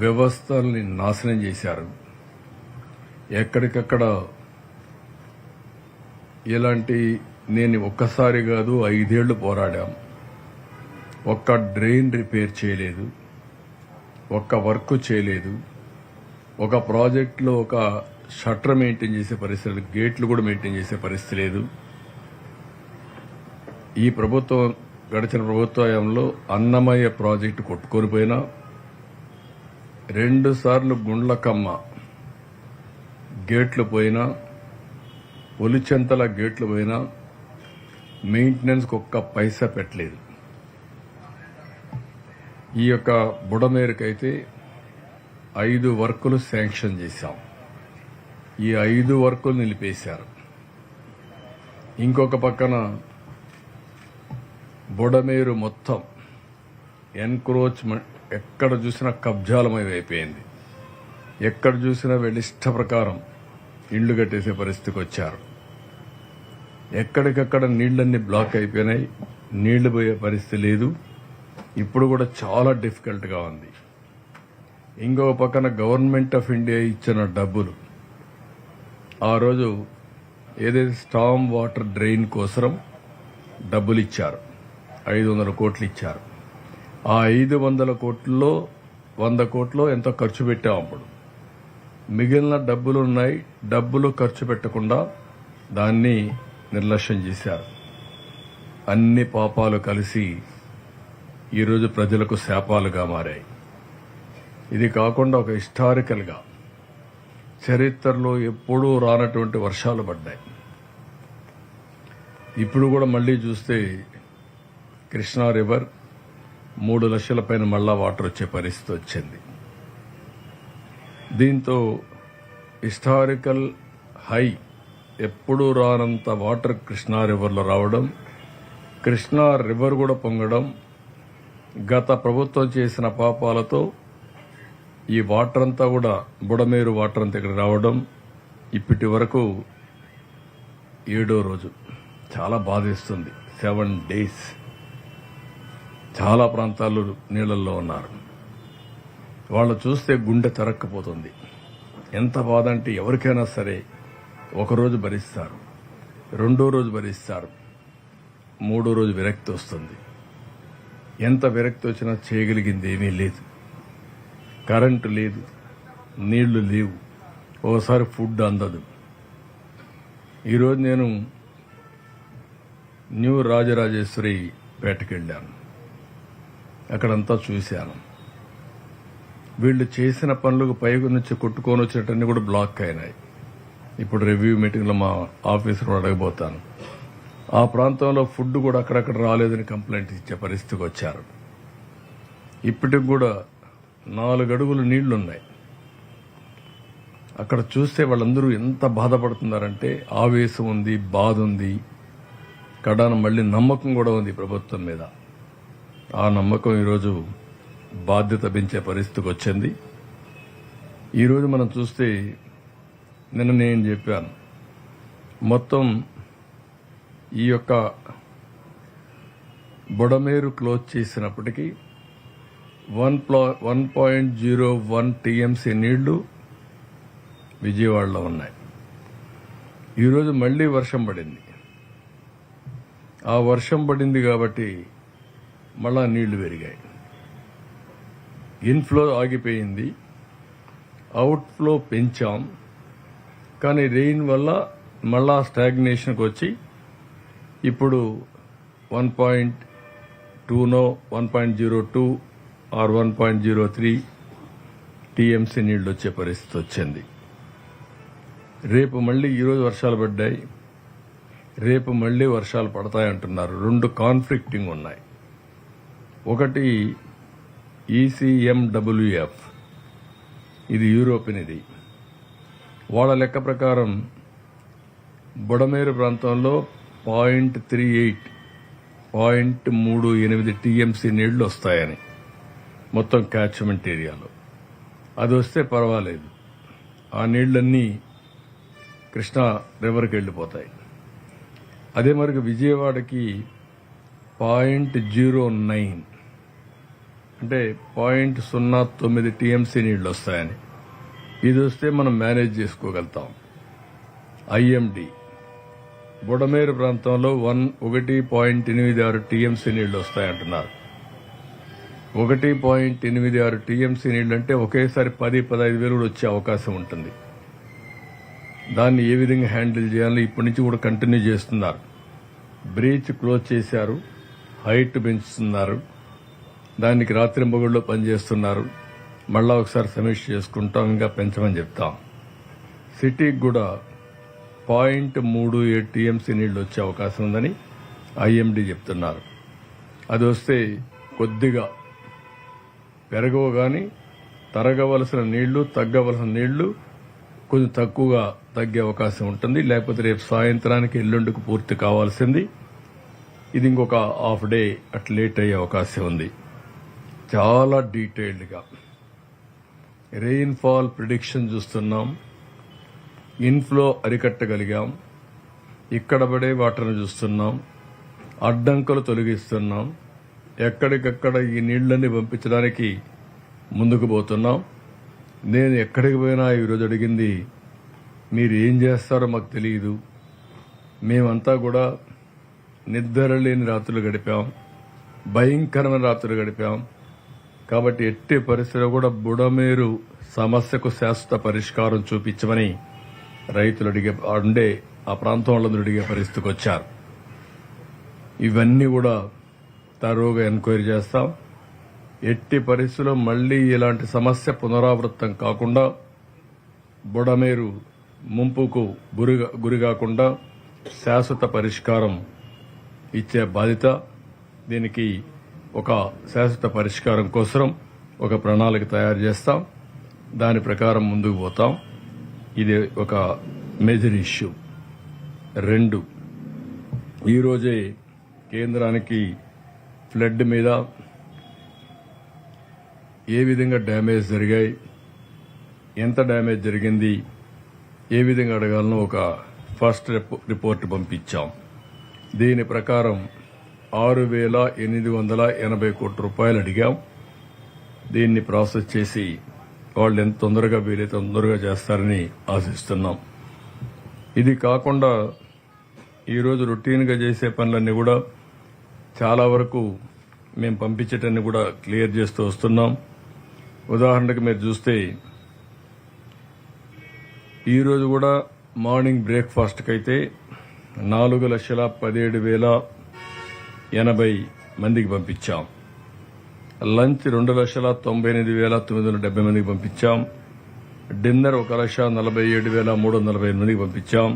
వ్యవస్థల్ని నాశనం చేశారు. ఎక్కడికక్కడ ఇలాంటి నేను ఒక్కసారి కాదు 5 ఏళ్లు పోరాడాం. ఒక్క డ్రైన్ రిపేర్ చేయలేదు, ఒక్క వర్క్ చేయలేదు, ఒక ప్రాజెక్టులో ఒక షట్టర్ మెయింటైన్ చేసే పరిస్థితి లేదు, గేట్లు కూడా మెయింటైన్ చేసే పరిస్థితి లేదు. ఈ ప్రభుత్వం గడిచిన ప్రభుత్వంలో అన్నమయ్య ప్రాజెక్టు కొట్టుకొని పోయినా 2 సార్లు గుండ్లకమ్మ గేట్లు పోయినా, ఒలిచెంతల గేట్లు పోయినా మెయింటెనెన్స్కి ఒక్క పైసా పెట్టలేదు. ఈ యొక్క బుడమేరుకైతే 5 వర్కులు శాంక్షన్ చేశాం. ఈ 5 వర్కులు నిలిపేశారు. ఇంకొక పక్కన బుడమేరు మొత్తం ఎన్క్రోచ్మెంట్, ఎక్కడ చూసినా కబ్జాలమయం అయిపోయింది. ఎక్కడ చూసినా వీళ్ళ ఇష్ట ప్రకారం ఇళ్లు కట్టేసే పరిస్థితికి వచ్చారు. ఎక్కడికక్కడ నీళ్లన్నీ బ్లాక్ అయిపోయినాయి, నీళ్లు పోయే పరిస్థితి లేదు. ఇప్పుడు కూడా చాలా డిఫికల్ట్గా ఉంది. ఇంకొక పక్కన గవర్నమెంట్ ఆఫ్ ఇండియా ఇచ్చిన డబ్బులు, ఆ రోజు ఏదైతే స్టామ్ వాటర్ డ్రైన్ కోసం డబ్బులు ఇచ్చారు, 500 కోట్లు ఇచ్చారు. ఆ 500 కోట్లలో 100 కోట్లు ఎంతో ఖర్చు పెట్టాం. అప్పుడు మిగిలిన డబ్బులు ఉన్నాయి, డబ్బులు ఖర్చు పెట్టకుండా దాన్ని నిర్లక్ష్యం చేశారు. అన్ని పాపాలు కలిసి ఈరోజు ప్రజలకు శాపాలుగా మారాయి. ఇది కాకుండా ఒక హిస్టారికల్గా చరిత్రలో ఎప్పుడూ రానటువంటి వర్షాలు పడ్డాయి. ఇప్పుడు కూడా మళ్లీ చూస్తే కృష్ణా రివర్ 3 లక్షల పైన మళ్లా వాటర్ వచ్చే పరిస్థితి వచ్చింది. దీంతో హిస్టారికల్ హై, ఎప్పుడూ రానంత వాటర్ కృష్ణా రివర్లో రావడం, కృష్ణా రివర్ కూడా పొంగడం, గత ప్రభుత్వం చేసిన పాపాలతో ఈ వాటర్ అంతా కూడా బుడమేరు వాటర్ అంతా ఇక్కడ రావడం ఇప్పటి వరకు 7వ రోజు. చాలా బాధేస్తుంది. 7 డేస్ చాలా ప్రాంతాల్లో నీళ్లలో ఉన్నారు. వాళ్ళు చూస్తే గుండె తరక్కపోతుంది. ఎంత బాధ అంటే ఎవరికైనా సరే ఒకరోజు భరిస్తారు, 2వ రోజు భరిస్తారు, 3వ రోజు విరక్తి వస్తుంది. ఎంత విరక్తి వచ్చినా చేయగలిగింది ఏమీ లేదు. కరెంటు లేదు, నీళ్లు లేవు, ఓసారి ఫుడ్ అందదు. ఈరోజు నేను న్యూ రాజరాజేశ్వరి పేటకెళ్ళాను. అక్కడంతా చూశాను. వీళ్ళు చేసిన పనులకు పైకి నుంచి కొట్టుకొని వచ్చినట్టన్నీ కూడా బ్లాక్ అయినాయి. ఇప్పుడు రివ్యూ మీటింగ్లో మా ఆఫీసర్ అడగబోతాను. ఆ ప్రాంతంలో ఫుడ్ కూడా అక్కడక్కడ రాలేదని కంప్లైంట్ ఇచ్చే పరిస్థితికి వచ్చారు. ఇప్పటికి కూడా 4 అడుగులు నీళ్లున్నాయి. అక్కడ చూస్తే వాళ్ళందరూ ఎంత బాధపడుతున్నారంటే ఆవేశం ఉంది, బాధ ఉంది, కడాన మళ్లీ నమ్మకం కూడా ఉంది ప్రభుత్వం మీద. ఆ నమ్మకం ఈరోజు బాధ్యత పెంచే పరిస్థితికి వచ్చింది. ఈరోజు మనం చూస్తే నిన్న నేను చెప్పాను, మొత్తం ఈ యొక్క బుడమేరు క్లోజ్ చేసినప్పటికీ 1.01 టీఎంసీ నీళ్లు విజయవాడలో ఉన్నాయి. ఈరోజు మళ్లీ వర్షం పడింది. ఆ వర్షం పడింది కాబట్టి మళ్ళా నీళ్లు పెరిగాయి. ఇన్ఫ్లో ఆగిపోయింది, అవుట్ఫ్లో పెంచాం. కానీ రెయిన్ వల్ల మళ్ళా స్టాగ్నేషన్కి వచ్చి ఇప్పుడు 1.2 1.02 ఆర్ 1.03 టీఎంసీ నీళ్లు వచ్చే పరిస్థితి వచ్చింది. రేపు మళ్లీ ఈరోజు వర్షాలు పడ్డాయి, రేపు మళ్లీ వర్షాలు పడతాయంటున్నారు. 2 కాన్ఫ్లిక్టింగ్ ఉన్నాయి. ఒకటి ECMWF, ఇది యూరోపియన్. ఇది వాళ్ళ లెక్క ప్రకారం బుడమేరు ప్రాంతంలో 0.38 టీఎంసీ నీళ్లు వస్తాయని మొత్తం క్యాచ్మెంట్ ఏరియాలో. అది వస్తే పర్వాలేదు, ఆ నీళ్లన్నీ కృష్ణా రివర్కి వెళ్ళిపోతాయి. అదే మరికి విజయవాడకి 0.09 అంటే 0.09 టీఎంసీ నీళ్లు వస్తాయని. ఇది వస్తే మనం మేనేజ్ చేసుకోగలుగుతాం. ఐఎండి బుడమేరు ప్రాంతంలో 1.86 టీఎంసీ నీళ్లు వస్తాయంటున్నారు. 1.86 టీఎంసీ నీళ్లు అంటే ఒకేసారి 10-15 వేలు కూడా వచ్చే అవకాశం ఉంటుంది. దాన్ని ఏ విధంగా హ్యాండిల్ చేయాలో ఇప్పటి నుంచి కూడా కంటిన్యూ చేస్తున్నారు. బ్రీచ్ క్లోజ్ చేశారు, హైట్ పెంచుతున్నారు, దానికి రాత్రింబగళ్ళు పనిచేస్తున్నారు. మళ్ళా ఒకసారి సమీక్ష చేసుకుంటాం, ఇంకా పెంచమని చెప్తాం. సిటీకి కూడా 0.37 టీఎంసీ నీళ్లు వచ్చే అవకాశం ఉందని ఐఎండీ చెప్తున్నారు. అది వస్తే కొద్దిగా పెరగవు గాని తరగవలసిన నీళ్లు తగ్గవలసిన నీళ్లు కొంచెం తక్కువగా తగ్గే అవకాశం ఉంటుంది. లేకపోతే రేపు సాయంత్రానికి ఎల్లుండికి పూర్తి కావాల్సింది ఇది ఇంకొక హాఫ్ డే అట్లా లేట్ అయ్యే అవకాశం ఉంది. చాలా డీటెయిల్డ్గా రెయిన్ఫాల్ ప్రిడిక్షన్ చూస్తున్నాం. ఇన్ఫ్లో అరికట్టగలిగాం. ఇక్కడ పడే వాటర్ను చూస్తున్నాం. అడ్డంకులు తొలగిస్తున్నాం. ఎక్కడికక్కడ ఈ నీళ్లన్నీ పంపించడానికి ముందుకు పోతున్నాం. నేను ఎక్కడికి పోయినా ఈరోజు అడిగింది, మీరు ఏం చేస్తారో మాకు తెలియదు. మేమంతా కూడా నిద్ర లేని రాత్రులు గడిపాం, భయంకరమైన రాత్రులు గడిపాం. కాబట్టి ఎట్టి పరిస్థితిలో కూడా బుడమేరు సమస్యకు శాశ్వత పరిష్కారం చూపించమని రైతులు ఉండే ఆ ప్రాంతం వాళ్ళందరూ అడిగే పరిస్థితికి వచ్చారు. ఇవన్నీ కూడా తరోగా ఎంక్వైరీ చేస్తాం. ఎట్టి పరిస్థితుల్లో మళ్లీ ఇలాంటి సమస్య పునరావృతం కాకుండా, బుడమేరు ముంపుకు గురి కాకుండా శాశ్వత పరిష్కారం ఇచ్చే బాధ్యత. దీనికి ఒక శాశ్వత పరిష్కారం కోసం ఒక ప్రణాళిక తయారు చేస్తాం. దాని ప్రకారం ముందుకు పోతాం. ఇది ఒక మేజర్ ఇష్యూ. 2, ఈరోజే కేంద్రానికి ఫ్లడ్ మీద ఏ విధంగా డ్యామేజ్ జరిగాయి, ఎంత డ్యామేజ్ జరిగింది, ఏ విధంగా అడగాలనో ఒక ఫస్ట్ రిపోర్ట్ పంపించాం. దీని ప్రకారం 6,880 కోట్ల రూపాయలు అడిగాం. దీన్ని ప్రాసెస్ చేసి వాళ్ళు ఎంత తొందరగా వీలైతే తొందరగా చేస్తారని ఆశిస్తున్నాం. ఇది కాకుండా ఈరోజు రొటీన్గా చేసే పనులన్నీ కూడా చాలా వరకు మేము పంపించేటన్ని కూడా క్లియర్ చేస్తూ వస్తున్నాం. ఉదాహరణకు మీరు చూస్తే ఈరోజు కూడా మార్నింగ్ బ్రేక్ఫాస్ట్కి అయితే 4,17,080 మందికి పంపించాం. లంచ్ 2,98,970 మందికి పంపించాం. డిన్నర్ 1,47,340 మందికి పంపించాం.